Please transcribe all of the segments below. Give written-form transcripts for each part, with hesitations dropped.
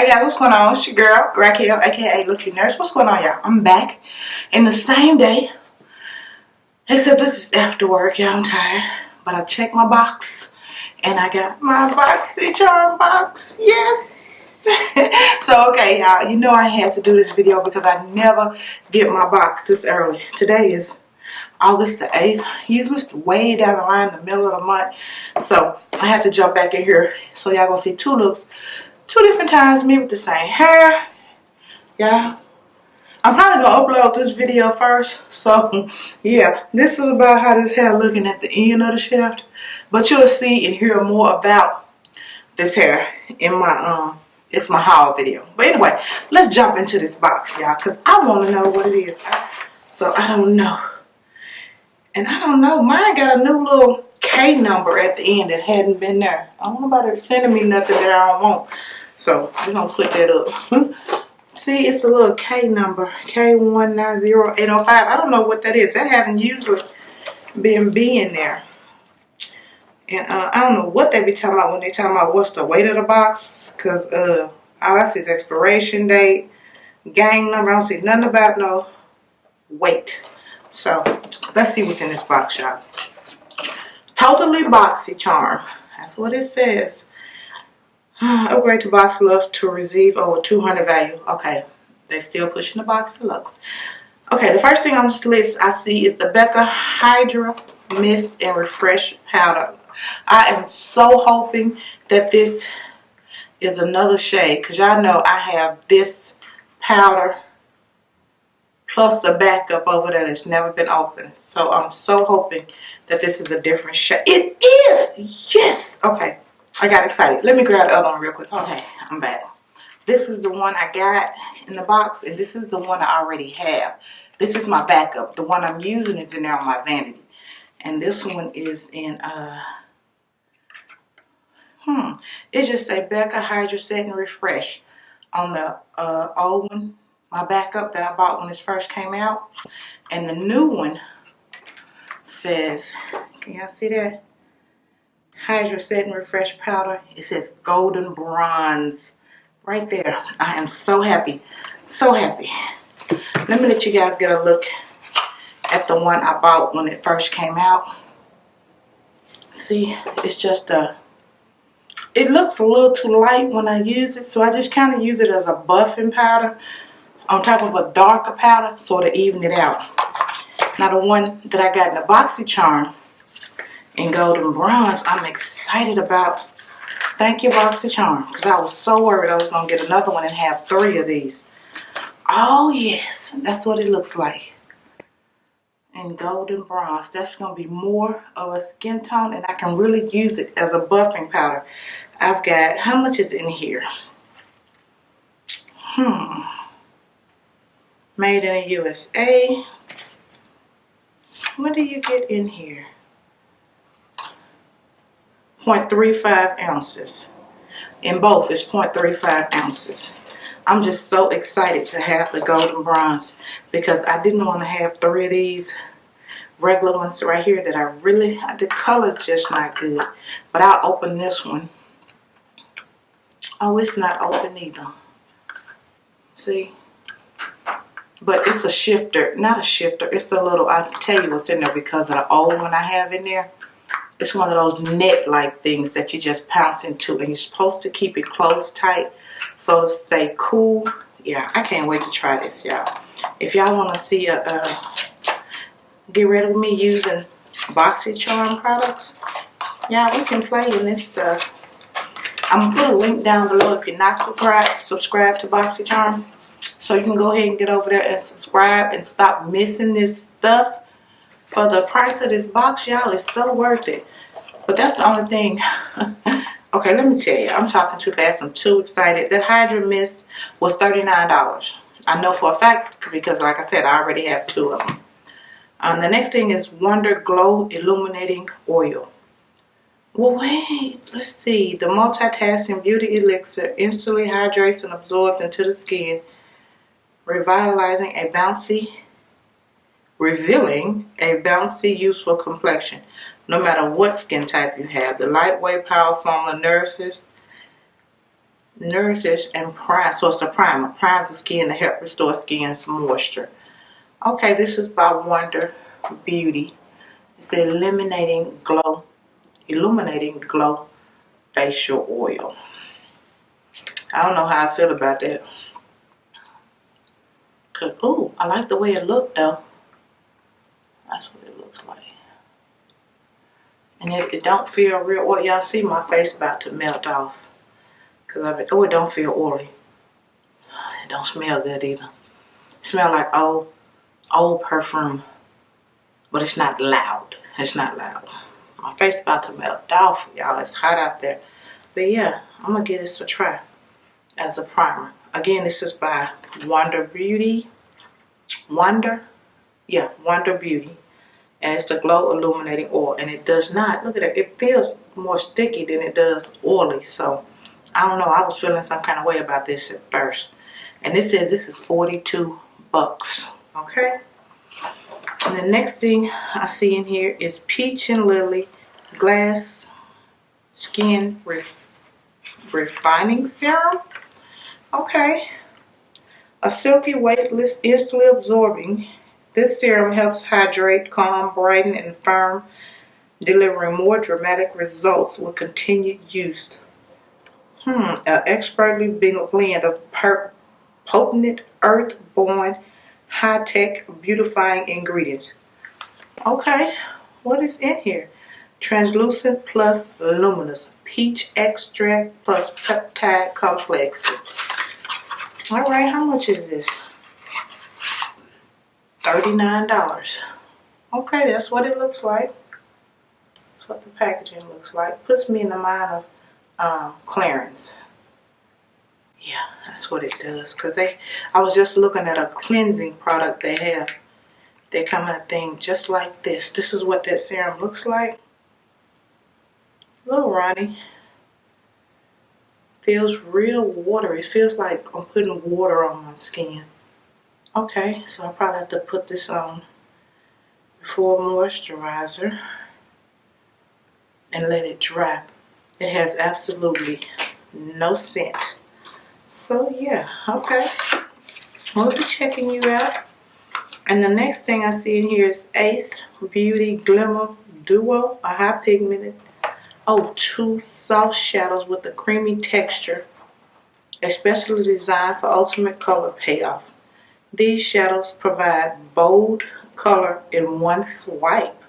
Hey y'all, what's going on? It's your girl, Raquel, aka Lilcutenurse. What's going on, y'all? I'm back in the same day, except this is after work. Yeah, I'm tired, but I checked my box and I got my Boxycharm box. Yes. So okay, y'all, you know I had to do this video because I never get my box this early. Today is August the 8th. Usually it's way down the line in the middle of the month, so I had to jump back in here. So y'all gonna see two looks. Two different times, me with the same hair. Yeah, I'm probably gonna upload this video first. So yeah, this is about how this hair looking at the end of the shaft. But you'll see and hear more about this hair in my it's my haul video. But anyway, let's jump into this box, y'all, because I want to know what it is. So I don't know, and I don't know. Mine got a new little K number at the end that hadn't been there. I don't know about it sending me nothing that I don't want. So we're gonna put that up. See, it's a little K number, K190805. I don't know what that is. That haven't usually been in there. And I don't know what they be talking about when they talking about what's the weight of the box. Because all I see is expiration date, gang number. I don't see nothing about no weight. So let's see what's in this box, y'all. Totally Boxycharm. That's what it says. Upgrade to Box Deluxe to receive over 200 value. Okay, they still pushing the Box Deluxe. Okay, the first thing on this list I see is the Becca Hydra-Mist and Refresh Powder. I am so hoping that this is another shade, because y'all know I have this powder plus a backup over there that's never been opened. So I'm so hoping that this is a different shade. It is! Yes! Okay. I got excited. Let me grab the other one real quick. Okay, I'm back. This is the one I got in the box, and this is the one I already have. This is my backup. The one I'm using is in there on my vanity. And this one is in, it just say Becca Hydra Set and Refresh on the old one, my backup that I bought when this first came out. And the new one says, can y'all see that? Hydra Set and Refresh Powder. It says golden bronze right there. I am so happy. So happy. Let me let you guys get a look at the one I bought when it first came out. See, it's just it looks a little too light when I use it, so I just kind of use it as a buffing powder on top of a darker powder, sort of even it out. Now the one that I got in the Boxycharm in golden bronze, I'm excited about. Thank you, Boxycharm, because I was so worried I was going to get another one and have 3 of these. Oh yes, that's what it looks like in golden bronze. That's going to be more of a skin tone, and I can really use it as a buffing powder. I've got, how much is in here? Made in the USA. What do you get in here? 0.35 ounces. In both, it's 0.35 ounces. I'm just so excited to have the golden bronze because I didn't want to have 3 of these regular ones right here that the color just not good. But I'll open this one. Oh, it's not open either. See? But it's a shifter, not a shifter. It's a little, I can tell you what's in there because of the old one I have in there. It's one of those net-like things that you just pounce into, and you're supposed to keep it closed tight so to stay cool. Yeah, I can't wait to try this, y'all. If y'all want to see get rid of me using Boxycharm products, yeah, we can play in this stuff. I'm going to put a link down below if you're not subscribe to Boxycharm. So you can go ahead and get over there and subscribe and stop missing this stuff. For the price of this box, y'all, it's so worth it. But that's the only thing. Okay, let me tell you. I'm talking too fast. I'm too excited. That Hydra-Mist was $39. I know for a fact because, like I said, I already have 2 of them. The next thing is Wonder Glow Illuminating Oil. Well, wait. Let's see. The multitasking beauty elixir instantly hydrates and absorbs into the skin, revealing a bouncy, youthful complexion. No matter what skin type you have, the lightweight, power formula nourishes nourishes and primes. So it's a primer. Primes the skin to help restore skin's moisture. Okay, this is by Wonder Beauty. It's illuminating glow facial oil. I don't know how I feel about that. Cause ooh, I like the way it looked though. That's what it looks like. And if it don't feel real oily, y'all see my face about to melt off. Cause it don't feel oily. It don't smell good either. It smells like old perfume. But it's not loud. It's not loud. My face about to melt off, y'all. It's hot out there. But yeah, I'm gonna give this a try as a primer. Again, this is by Wonder Beauty. Wonder Beauty. And it's the Glow Illuminating Oil. And it does not, look at it, it feels more sticky than it does oily. So, I don't know, I was feeling some kind of way about this at first. And this says this is 42 bucks. Okay? And the next thing I see in here is Peach and Lily Glass Skin Refining Serum. Okay. A silky, weightless, instantly absorbing. This serum helps hydrate, calm, brighten, and firm, delivering more dramatic results with continued use. An expertly blend of potent, earth-born, high-tech, beautifying ingredients. Okay, what is in here? Translucent plus luminous, peach extract plus peptide complexes. All right, how much is this? $39. Okay, that's what it looks like. That's what the packaging looks like. Puts me in the mind of clearance. Yeah, that's what it does. Cause I was just looking at a cleansing product they have. They come in a thing just like this. This is what that serum looks like. Little Ronnie. Feels real watery. It feels like I'm putting water on my skin. Okay, so I probably have to put this on before moisturizer and let it dry. It has absolutely no scent. So yeah, okay. We'll be checking you out. And the next thing I see in here is Ace Beauty Glimmer Duo, a high pigmented, two soft shadows with a creamy texture, especially designed for ultimate color payoff. These shadows provide bold color in one swipe.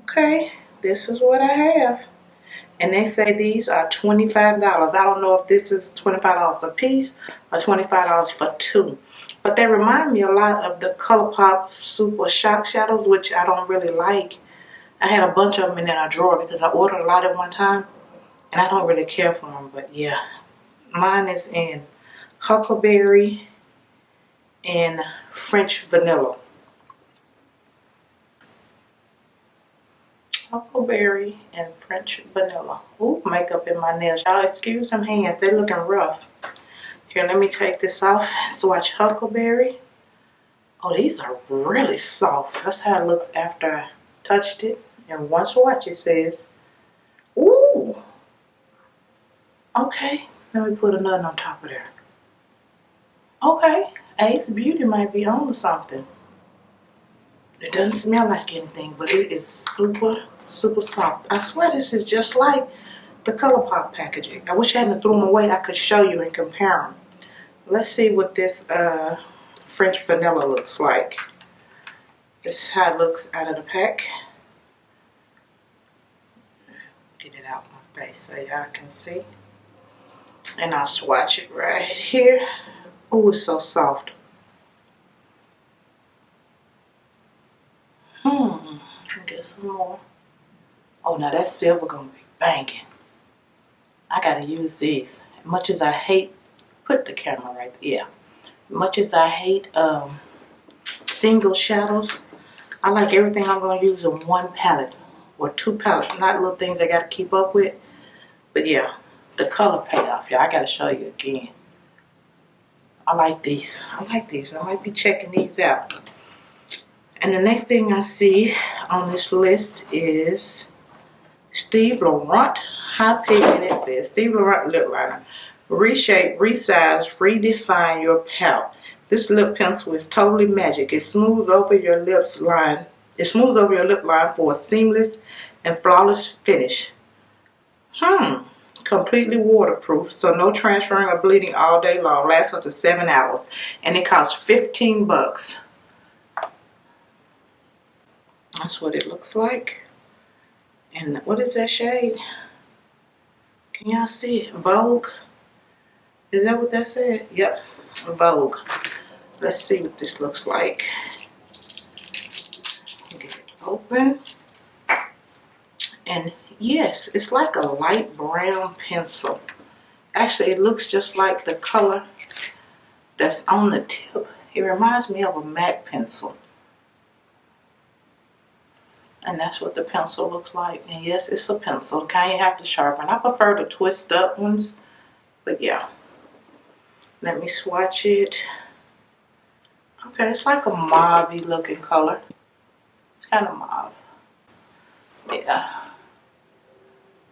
Okay, this is what I have. And they say these are $25. I don't know if this is $25 a piece or $25 for two. But they remind me a lot of the ColourPop Super Shock Shadows, which I don't really like. I had a bunch of them in a drawer because I ordered a lot at one time. And I don't really care for them. But yeah, mine is in Huckleberry and French Vanilla. Huckleberry and French Vanilla. Ooh, makeup in my nails. Y'all excuse them hands. They're looking rough. Here, let me take this off and swatch Huckleberry. Oh, these are really soft. That's how it looks after I touched it. And one swatch, it says. Ooh. Okay. Let me put another on top of there. Okay. Ace Beauty might be on to something. It doesn't smell like anything, but it is super, super soft. I swear this is just like the ColourPop packaging. I wish I hadn't threw them away. I could show you and compare them. Let's see what this French Vanilla looks like. This is how it looks out of the pack. Get it out my face so y'all can see. And I'll swatch it right here. Oh, it's so soft. Get some more. Oh, now that silver gonna be banging. I gotta use these. Much as I hate, put the camera right there. Yeah. Much as I hate single shadows, I like everything I'm gonna use in one palette or two palettes. Not little things I gotta keep up with. But yeah, the color payoff, y'all. I gotta show you again. I like these. I might be checking these out. And the next thing I see on this list is Steve Laurent High Pigmented. It says Steve Laurent Lip Liner. Reshape, resize, redefine your palette. This lip pencil is totally magic. It smooths over your lips line. It smooths over your lip line for a seamless and flawless finish. Completely waterproof, so no transferring or bleeding all day long. Lasts up to 7 hours. And it costs 15 bucks. That's what it looks like. And what is that shade? Can y'all see it? Vogue? Is that what that said? Yep, Vogue. Let's see what this looks like. Get it open. And yes, it's like a light brown pencil. Actually, it looks just like the color that's on the tip. It reminds me of a MAC pencil. And that's what the pencil looks like. And yes, it's a pencil. Kind of have to sharpen. I prefer the twist up ones. But yeah. Let me swatch it. Okay, it's like a mauve-y looking color. It's kind of mauve. Yeah.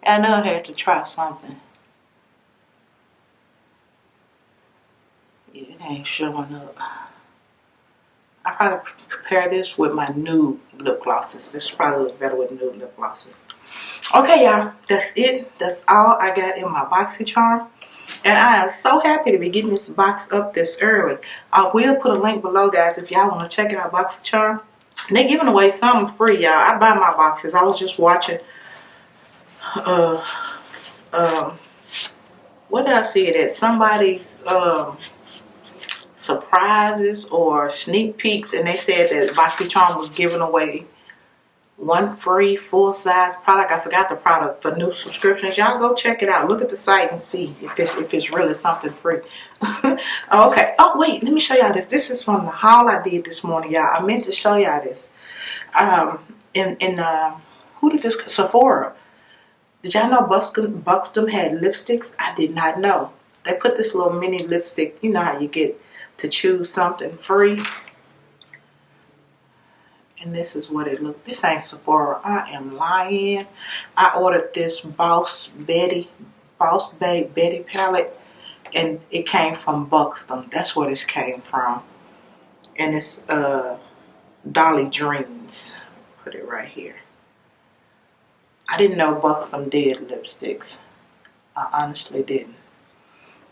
I know I had to try something. Yeah, it ain't showing up. I probably prepare this with my nude lip glosses. This probably looks better with nude lip glosses. Okay, y'all. That's it. That's all I got in my Boxycharm. And I am so happy to be getting this box up this early. I will put a link below, guys, if y'all want to check out Boxycharm. They're giving away something free, y'all. I buy my boxes. I was just watching, what did I see it at? Somebody's, surprises or sneak peeks, and they said that Boxycharm was giving away one free full-size product. I forgot the product for new subscriptions. Y'all go check it out. Look at the site and see if it's really something free. Okay. Oh wait, let me show y'all this. This is from the haul I did this morning, y'all. I meant to show y'all this. Who did this? Sephora. Did y'all know Buxton had lipsticks? I did not know. They put this little mini lipstick. You know how you get to choose something free. And this is what it looked. This ain't Sephora. I am lying. I ordered this Boss Babe Betty palette, and it came from Buxton. That's where this came from. And it's Dolly Dreams. Put it right here. I didn't know Buxton did lipsticks. I honestly didn't.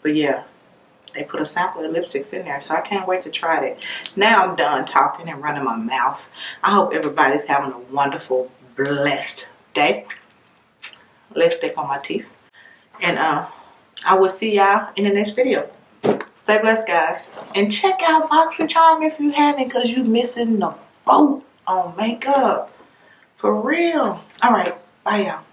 But yeah. They put a sample of lipsticks in there, so I can't wait to try that. Now I'm done talking and running my mouth. I hope everybody's having a wonderful, blessed day. Lipstick on my teeth. And I will see y'all in the next video. Stay blessed, guys. And check out Boxycharm if you haven't, because you're missing the boat on makeup. For real. All right. Bye, y'all.